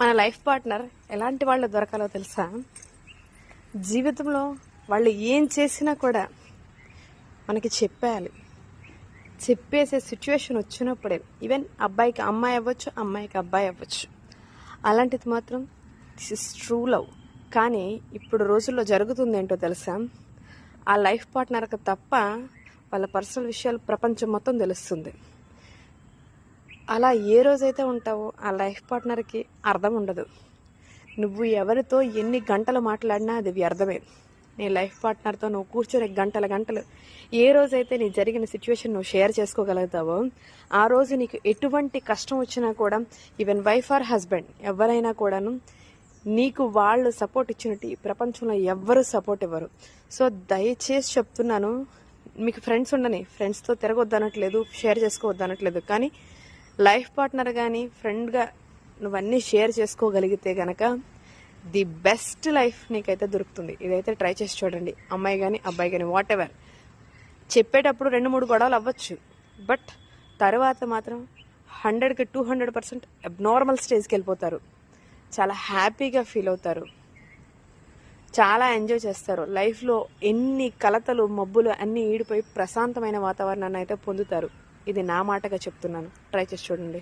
మన life partner ఎలాంటి వాళ్ళు దొరకాలో తెలుసా? జీవితంలో వాళ్ళు ఏం చేసినా కూడా మనకి చెప్పేయాలి. చెప్పేసే సిచ్యువేషన్ వచ్చినప్పుడే, ఈవెన్ అబ్బాయికి అమ్మాయి అవ్వచ్చు, అమ్మాయికి అబ్బాయి అవ్వచ్చు. అలాంటిది మాత్రం దిస్ ఇస్ ట్రూ లవ్. కానీ ఇప్పుడు రోజుల్లో జరుగుతుంది ఏంటో తెలుసా? ఆ లైఫ్ పార్ట్నర్కి తప్ప వాళ్ళ పర్సనల్ విషయాలు ప్రపంచం మొత్తం తెలుస్తుంది. అలా ఏ రోజైతే ఉంటావో ఆ లైఫ్ పార్ట్నర్కి అర్థం ఉండదు. నువ్వు ఎవరితో ఎన్ని గంటలు మాట్లాడినా అది వ్యర్థమే. నీ లైఫ్ పార్ట్నర్తో నువ్వు కూర్చొని గంటలు ఏ రోజైతే నీ జరిగిన సిచ్యువేషన్ నువ్వు షేర్ చేసుకోగలుగుతావో ఆ రోజు నీకు ఎటువంటి కష్టం వచ్చినా కూడా, ఈవెన్ వైఫ్ ఆర్ హస్బెండ్ ఎవరైనా కూడాను నీకు వాళ్ళు సపోర్ట్ ఇచ్చినట్టు ఈ ప్రపంచంలో ఎవ్వరూ సపోర్ట్ ఇవ్వరు. సో దయచేసి చెప్తున్నాను, మీకు ఫ్రెండ్స్ ఉండని, ఫ్రెండ్స్తో తిరగొద్దనట్లేదు, షేర్ చేసుకోవద్దనట్లేదు, కానీ లైఫ్ పార్ట్నర్ కానీ ఫ్రెండ్గా నువ్వన్నీ షేర్ చేసుకోగలిగితే కనుక ది బెస్ట్ లైఫ్ నీకైతే దొరుకుతుంది. ఇదైతే ట్రై చేసి చూడండి. అమ్మాయి కానీ అబ్బాయి కానీ వాట్ ఎవర్. చెప్పేటప్పుడు 2-3 గొడవలు అవ్వచ్చు, బట్ తర్వాత మాత్రం 100కి 200% అబ్నార్మల్ స్టేజ్కి వెళ్ళిపోతారు. చాలా హ్యాపీగా ఫీల్ అవుతారు, చాలా ఎంజాయ్ చేస్తారు. లైఫ్లో ఎన్ని కలతలు మబ్బులు అన్నీ ఈడిపోయి ప్రశాంతమైన వాతావరణాన్ని అయితే పొందుతారు. ఇది నా మాటగా చెప్తున్నాను. ట్రై చేసి చూడండి.